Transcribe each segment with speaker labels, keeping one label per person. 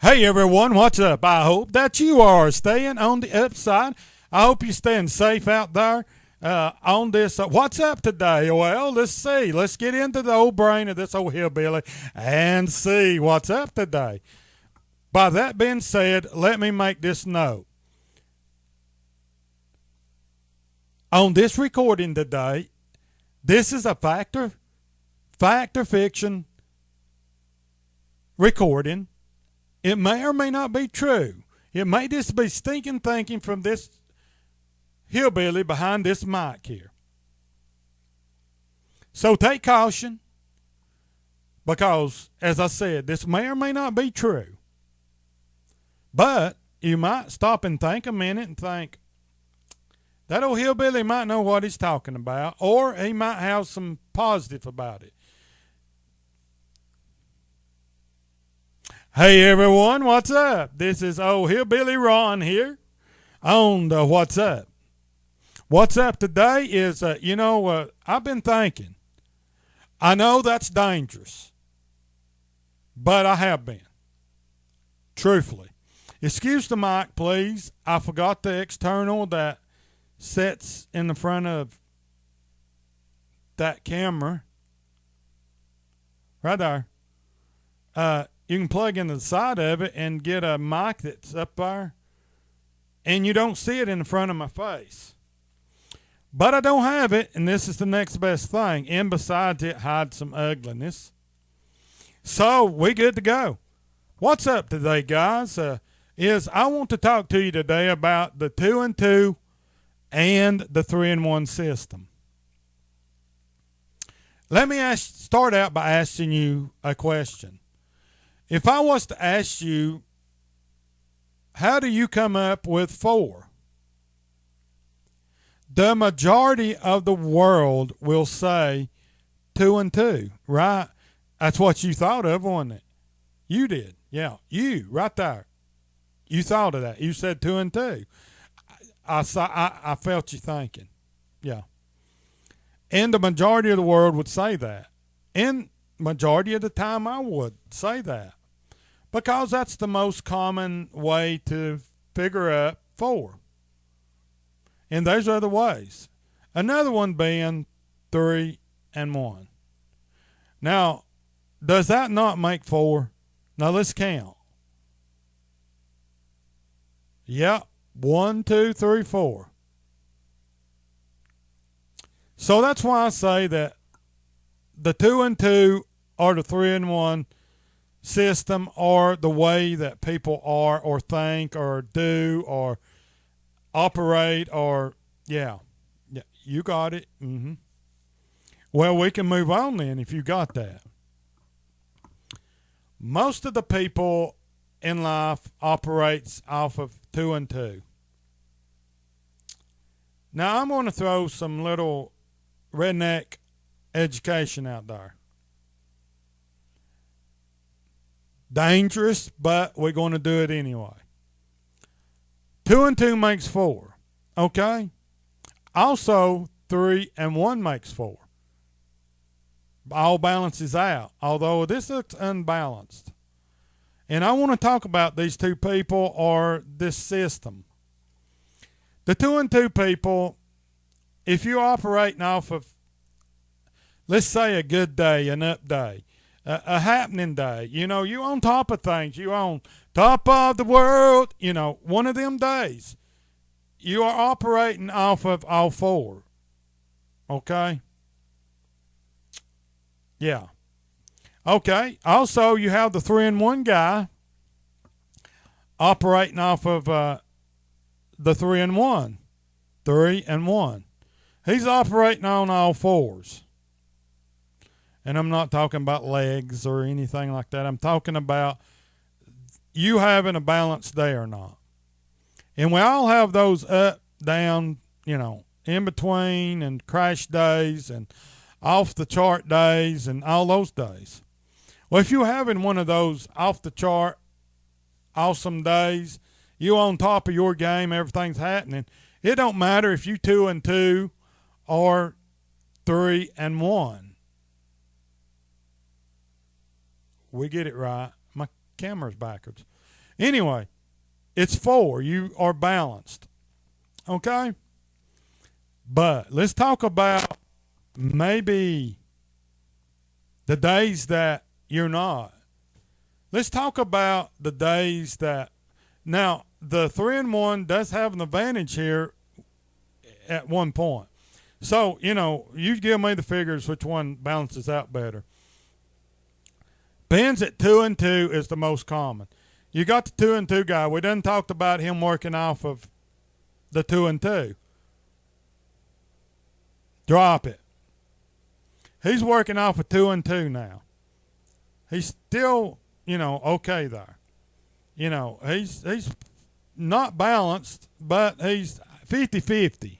Speaker 1: Hey everyone, what's up? I hope that you are staying on the upside. I hope you're staying safe out there on this. What's up today? Well, let's see. Let's get into the old brain of this old hillbilly and see what's up today. By that being said, let me make this note. On this recording today, this is a fact or fiction recording. It may or may not be true. It may just be stinking thinking from this hillbilly behind this mic here. So take caution because, as I said, this may or may not be true. But you might stop and think a minute and think, that old hillbilly might know what he's talking about, or he might have some positive about it. Hey everyone, what's up? This is old Hillbilly Ron here on the What's Up. What's up today is, I've been thinking. I know that's dangerous, but I have been. Truthfully. Excuse the mic, please. I forgot the external that sits in the front of that camera. Right there. You can plug into the side of it and get a mic that's up there, and you don't see it in the front of my face. But I don't have it, and this is the next best thing. And besides, it hides some ugliness. So we good to go. What's up today, guys? I want to talk to you today about the 2-and-2 and the 3-and-1 system. Let me start out by asking you a question. If I was to ask you, how do you come up with 4? The majority of the world will say 2-and-2, right? That's what you thought of, wasn't it? You did. Yeah, you, right there. You thought of that. You said 2-and-2. I felt you thinking. Yeah. And the majority of the world would say that. And majority of the time I would say that. Because that's the most common way to figure out 4. And there's other ways. Another one being 3-and-1. Now, does that not make 4? Now let's count. Yep. 1, 2, 3, 4. So that's why I say that the 2-and-2 or the 3-and-1 system or the way that people are or think or do or operate or yeah you got it. Well, we can move on then if you got that. Most of the people in life operates off of 2-and-2. Now I'm going to throw some little redneck education out there. Dangerous, but we're going to do it anyway. 2-and-2 makes 4. Okay? Also, 3-and-1 makes 4. All balances out, although this looks unbalanced. And I want to talk about these two people or this system. The 2-and-2 people, if you're operating off of, let's say, a good day, an up day, a happening day, you on top of things, you on top of the world, one of them days, you are operating off of all 4. Okay? Yeah. Okay. Also, you have the 3-and-1 guy operating off of the 3-and-1. 3-and-1. He's operating on all 4s. And I'm not talking about legs or anything like that. I'm talking about you having a balanced day or not. And we all have those up, down, in between and crash days and off the chart days and all those days. Well, if you're having one of those off the chart, awesome days, you on top of your game, everything's happening. It don't matter if you 2-and-2 or 3-and-1. We get it right. My camera's backwards. Anyway, it's 4. You are balanced. Okay? But let's talk about maybe the days that you're not. Let's talk about the days that. Now, the 3 and 1 does have an advantage here at one point. So, you give me the figures which one balances out better. Ben's at 2 and 2 is the most common. You got the 2 and 2 guy. We done talked about him working off of the 2 and 2. Drop it. He's working off of 2 and 2 now. He's still, okay there. He's not balanced, but he's 50-50.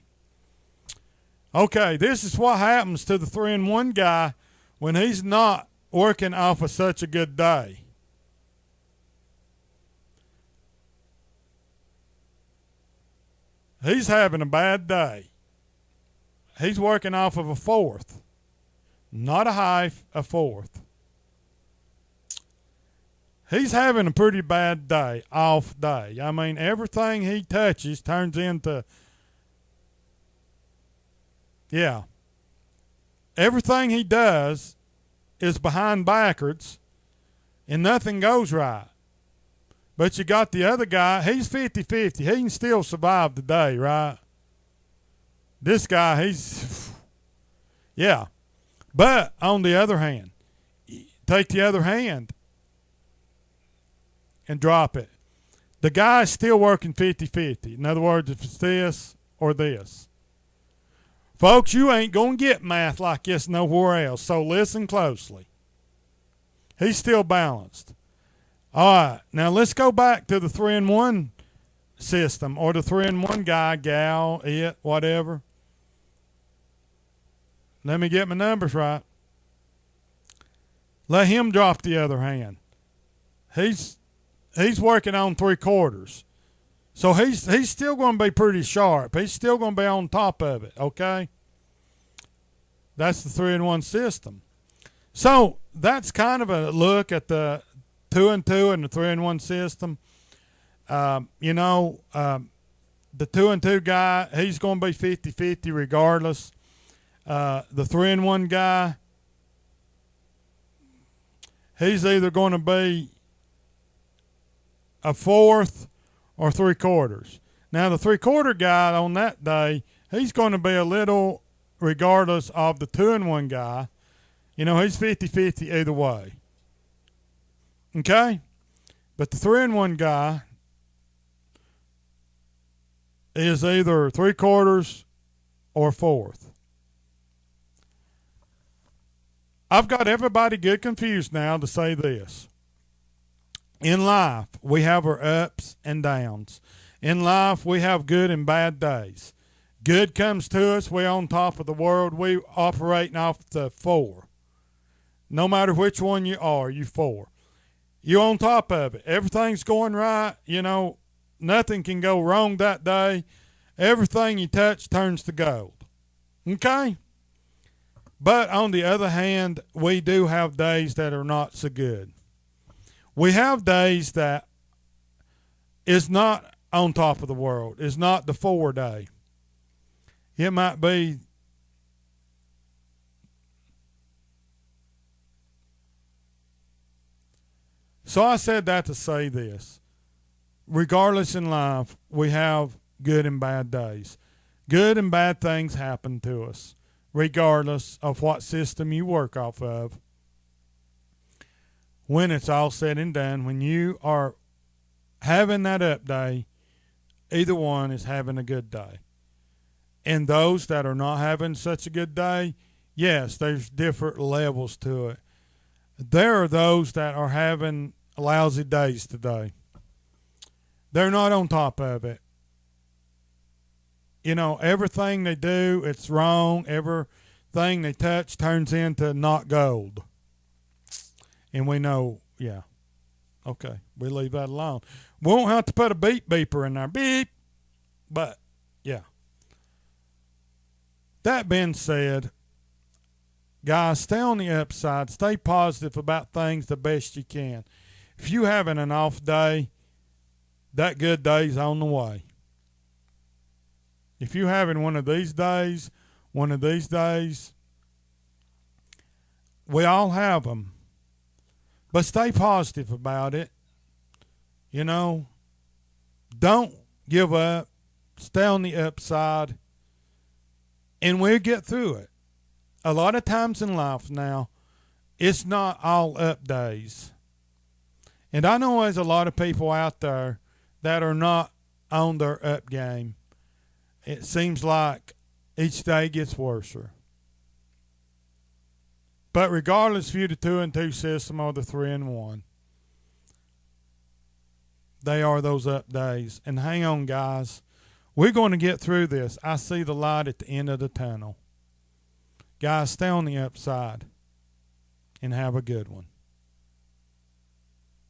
Speaker 1: Okay, this is what happens to the 3 and 1 guy when he's not working off of such a good day. He's having a bad day. He's working off of a 4th. Not a half, a 4th. He's having a pretty bad day, off day. I mean, everything he touches turns into, everything he does is behind backwards and nothing goes right. But you got the other guy, he's 50-50. He can still survive the day, right? This guy, yeah. But on the other hand, take the other hand and drop it. The guy's still working 50-50. In other words, if it's this or this. Folks, you ain't going to get math like this nowhere else, so listen closely. He's still balanced. All right, now let's go back to the 3 and 1 system, or the 3 and 1 guy, gal, it, whatever. Let me get my numbers right. Let him drop the other hand. He's working on 3/4. So he's still going to be pretty sharp. He's still going to be on top of it, okay? That's the 3 and 1 system. So that's kind of a look at the 2 and 2 and the 3 and 1 system. The 2 and 2 guy, he's going to be 50-50 regardless. The 3 and 1 guy, he's either going to be a 4th or 3/4. Now the 3/4 guy on that day, he's going to be a little regardless of the 2 and 1 guy. He's 50-50 either way. Okay? But the 3 and 1 guy is either 3/4 or 4th. I've got everybody good confused now to say this. In life, we have our ups and downs. In life, we have good and bad days. Good comes to us, we're on top of the world. We operating off the 4. No matter which one you are, you 4. You're on top of it. Everything's going right. Nothing can go wrong that day. Everything you touch turns to gold. Okay? But on the other hand, we do have days that are not so good. We have days that is not on top of the world. It's not the 4 day. It might be so I said that to say this. Regardless in life, we have good and bad days. Good and bad things happen to us, regardless of what system you work off of. When it's all said and done, when you are having that up day, either one is having a good day. And those that are not having such a good day, yes, there's different levels to it. There are those that are having lousy days today. They're not on top of it. Everything they do, it's wrong. Everything they touch turns into not gold. And we know, yeah. Okay, we leave that alone. We won't have to put a beep beeper in there. Beep. But, yeah. That being said, guys, stay on the upside. Stay positive about things the best you can. If you're having an off day, that good day's on the way. If you're having one of these days, we all have them. But stay positive about it. You know, don't give up. Stay on the upside. And we'll get through it. A lot of times in life now, it's not all up days. And I know there's a lot of people out there that are not on their up game. It seems like each day gets worse. But regardless if you're the 2-2 system or the 3-1, they are those up days. And hang on, guys. We're going to get through this. I see the light at the end of the tunnel. Guys, stay on the upside and have a good one.